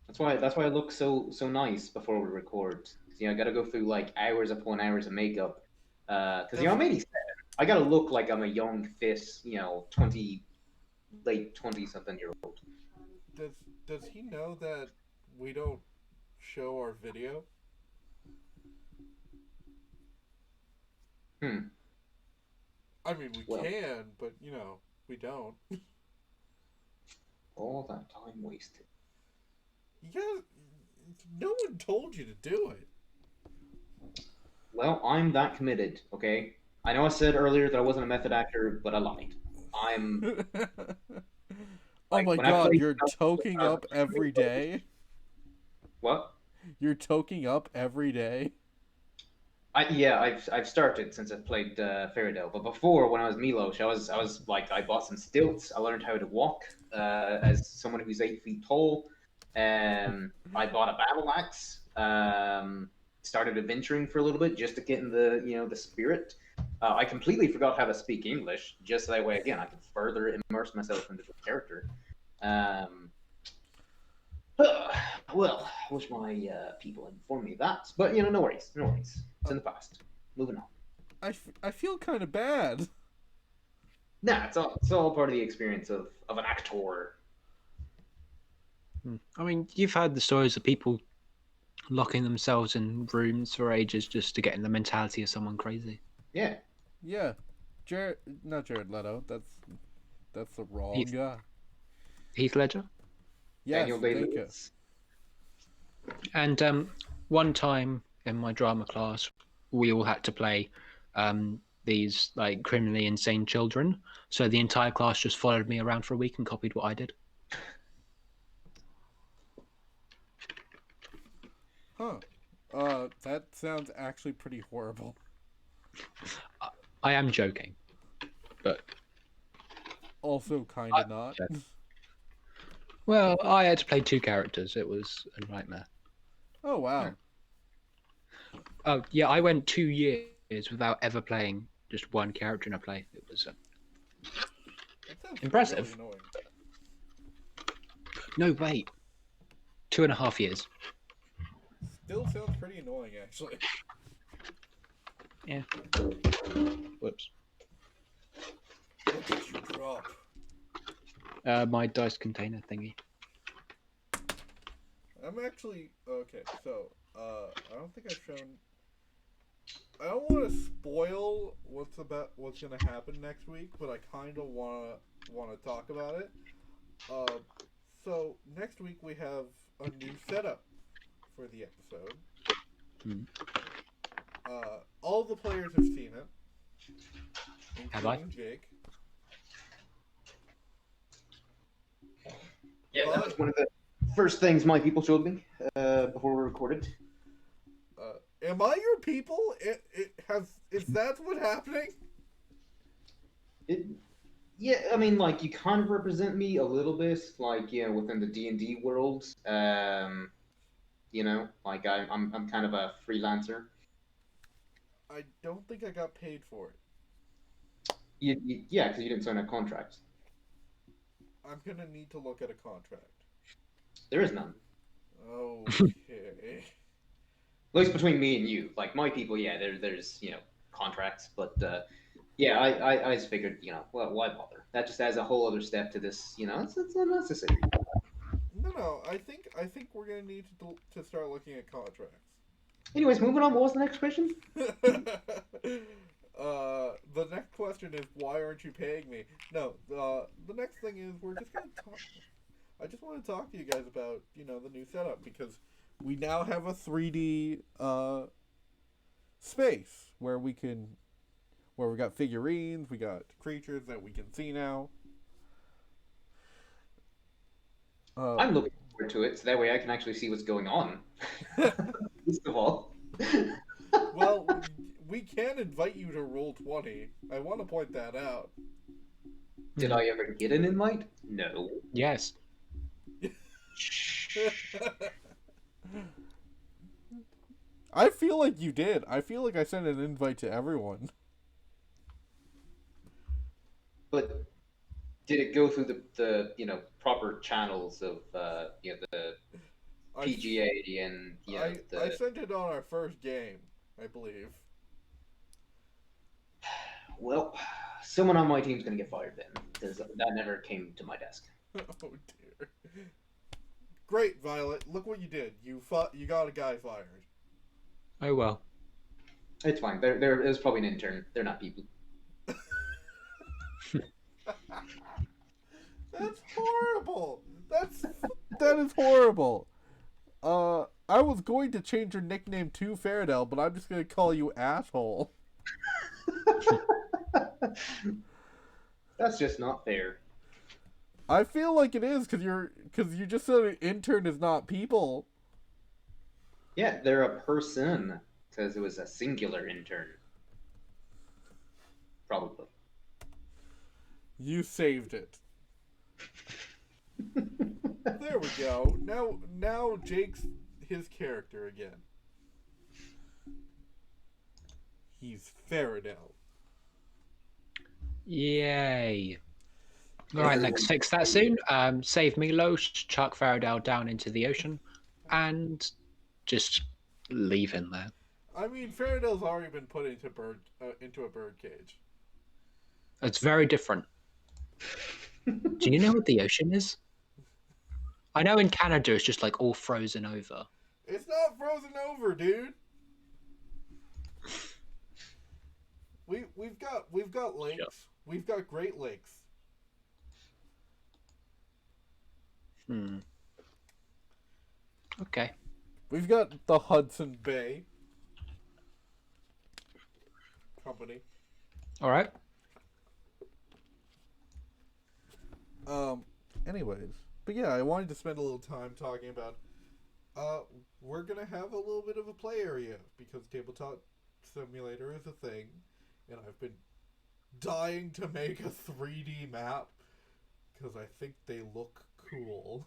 That's why I look so nice before we record. 'Cause, I got to go through like hours upon hours of makeup. Because I'm 87. I got to look like I'm a young, fit, late 20 something year old. Does he know that we don't show our video? Hmm. I mean, we Well, can, but we don't. all that time wasted. Yeah, no one told you to do it. Well, I'm that committed. Okay. I know I said earlier that I wasn't a method actor, but I lied. I'm Oh like my when I god, played. you're toking up every day? What? You're toking up every day? Yeah, I've started since I played Faradel, but before when I was Milos, I was like I bought some stilts. I learned how to walk as someone who's 8 feet tall. I bought a battle axe. Started adventuring for a little bit just to get in the spirit. I completely forgot how to speak English, just that way again I could further immerse myself into the character. Um, well, I wish my people informed me that, but no worries, no worries. It's in the past. Moving on. I feel kind of bad. Nah, it's all part of the experience of an actor. I mean, you've heard the stories of people locking themselves in rooms for ages just to get in the mentality of someone crazy. Yeah. Yeah, not Jared Leto. That's the wrong Heath, guy. Heath Ledger. Yes, Daniel thank you. Day-Lewis. And one time in my drama class, we all had to play these like criminally insane children. So the entire class just followed me around for a week and copied what I did. Huh. That sounds actually pretty horrible. I am joking, but Also, kind of not. yeah. Well, I had to play 2 characters. It was a nightmare. Oh wow. Oh yeah, I went 2 years without ever playing just one character in a play. It was That sounds impressive. really annoying. No, wait, 2.5 years. Still sounds pretty annoying, actually. Yeah. Whoops. What did you drop? My dice container thingy. I'm actually okay. So, I don't think I've shown. I don't want to spoil what's gonna happen next week, but I kind of wanna talk about it. So next week we have a new setup for the episode. Hmm. All the players have seen it, Have I? including Jake. Yeah, that was one of the first things my people showed me before we recorded. Am I your people? Is that what's happening? Yeah, I mean, like you kind of represent me a little bit, like within the D&D world. Like I'm kind of a freelancer. I don't think I got paid for it. Yeah, because you didn't sign a contract. I'm gonna need to look at a contract. There is none. Okay. At least between me and you, like my people, yeah, there's contracts, but yeah, I just figured, well, why bother? That just adds a whole other step to this, it's unnecessary. No. I think we're gonna need to start looking at contracts. Anyways, moving on. What was the next question? The next question is why aren't you paying me? No. The next thing is we're just gonna talk. I just want to talk to you guys about the new setup because we now have a 3D space where we got figurines, we got creatures that we can see now. I'm looking forward to it, so that way I can actually see what's going on. First of all. Well, we can invite you to Roll20. I want to point that out. Did I ever get an invite? No. Yes. I feel like you did. I feel like I sent an invite to everyone. But did it go through the proper channels of the PGA and I sent it on our first game, I believe. Well, someone on my team's gonna get fired then because that never came to my desk. Oh dear. Great, Violet. Look what you did. You got a guy fired. Oh well. It's fine. It was probably an intern. They're not people. That's horrible. That is horrible. I was going to change your nickname to Faradel, but I'm just gonna call you asshole. That's just not fair. I feel like it is because you just said an intern is not people. Yeah, they're a person because it was a singular intern. Probably. You saved it. There we go. Now Jake's his character again. He's Faradel. Yay. Alright, let's fix that soon. Save Milos, chuck Faradel down into the ocean, and just leave him there. I mean, Faradel's already been put into a bird cage. It's very different. Do you know what the ocean is? I know in Canada it's just like all frozen over. It's not frozen over, dude. We've got lakes. Sure. We've got Great Lakes. Okay. We've got the Hudson Bay Company. All right. Anyways, but yeah, I wanted to spend a little time talking about. We're gonna have a little bit of a play area because tabletop simulator is a thing, and I've been dying to make a 3D map because I think they look cool.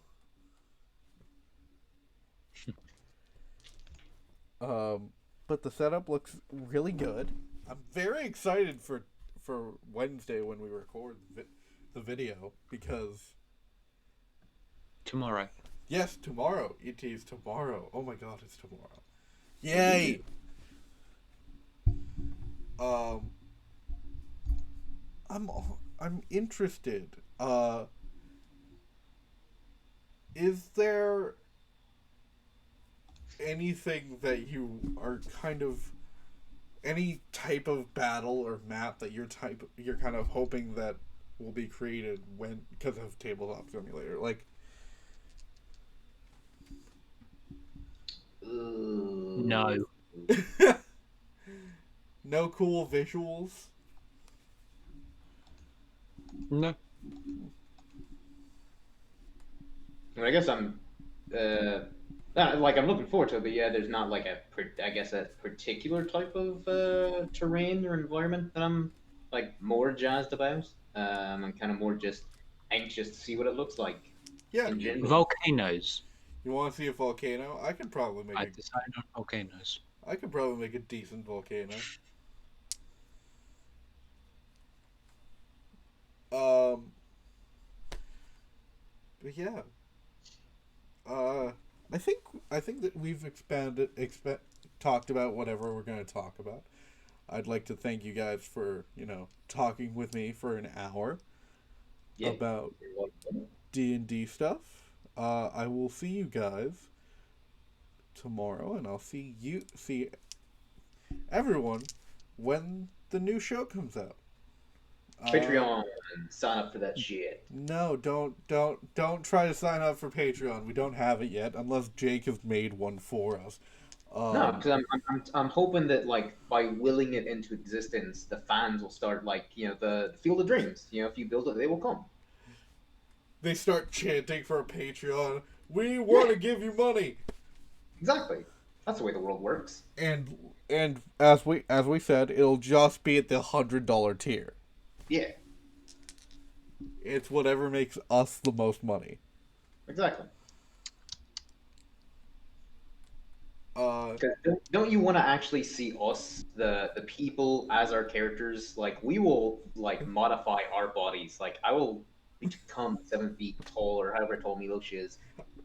But the setup looks really good. I'm very excited for Wednesday when we record the video because Tomorrow. yes, tomorrow. It is tomorrow. Oh my god, it's tomorrow. Yay! I'm interested. Is there anything that you are kind of any type of battle or map that you're kind of hoping that will be created when because of tabletop simulator like No. no cool visuals? No. I guess I'm I'm looking forward to it, but yeah, there's not like a particular type of terrain or environment that I'm like more jazzed about. I'm kind of more just anxious to see what it looks like. Yeah, in general. Volcanoes. you want to see a volcano? I could probably make I decided on volcanoes. I could probably make a decent volcano. But yeah. I think that we've talked about whatever we're going to talk about. I'd like to thank you guys for, talking with me for an hour Yeah. about D&D stuff. I will see you guys tomorrow, and I'll see everyone when the new show comes out. Patreon, sign up for that shit. No, don't try to sign up for Patreon. We don't have it yet, unless Jake has made one for us. No, because I'm hoping that like by willing it into existence, the fans will start like the Field of Dreams. If you build it, they will come. They start chanting for a Patreon. We want Yeah, to give you money. exactly. That's the way the world works. And as we said, it'll just be at the $100 tier. Yeah, It's whatever makes us the most money. exactly. Uh, Because don't you want to actually see us, the people, as our characters? Like we will like modify our bodies. Like I will become 7 feet tall or however tall Milosh is.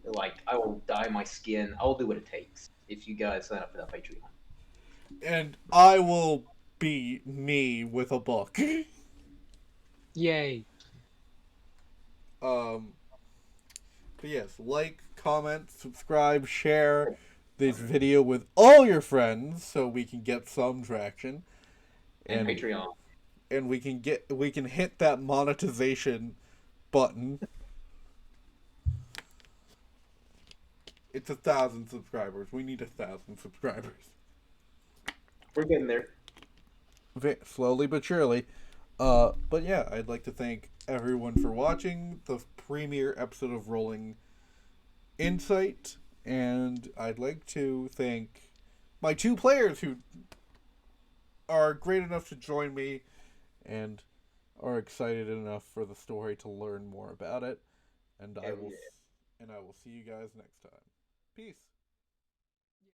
Like I will dye my skin. I will do what it takes. If you guys sign up for that Patreon. and I will be me with a book. Yay! um, but yes, like, comment, subscribe, share this video with all your friends so we can get some traction. And And Patreon. and we can hit that monetization button. It's 1,000 subscribers. We need 1,000 subscribers. We're getting there. Slowly but surely. But yeah, I'd like to thank everyone for watching the premiere episode of Rolling Insight, and I'd like to thank my two players who are great enough to join me and are excited enough for the story to learn more about it. And Hell yeah. I will see you guys next time. Peace.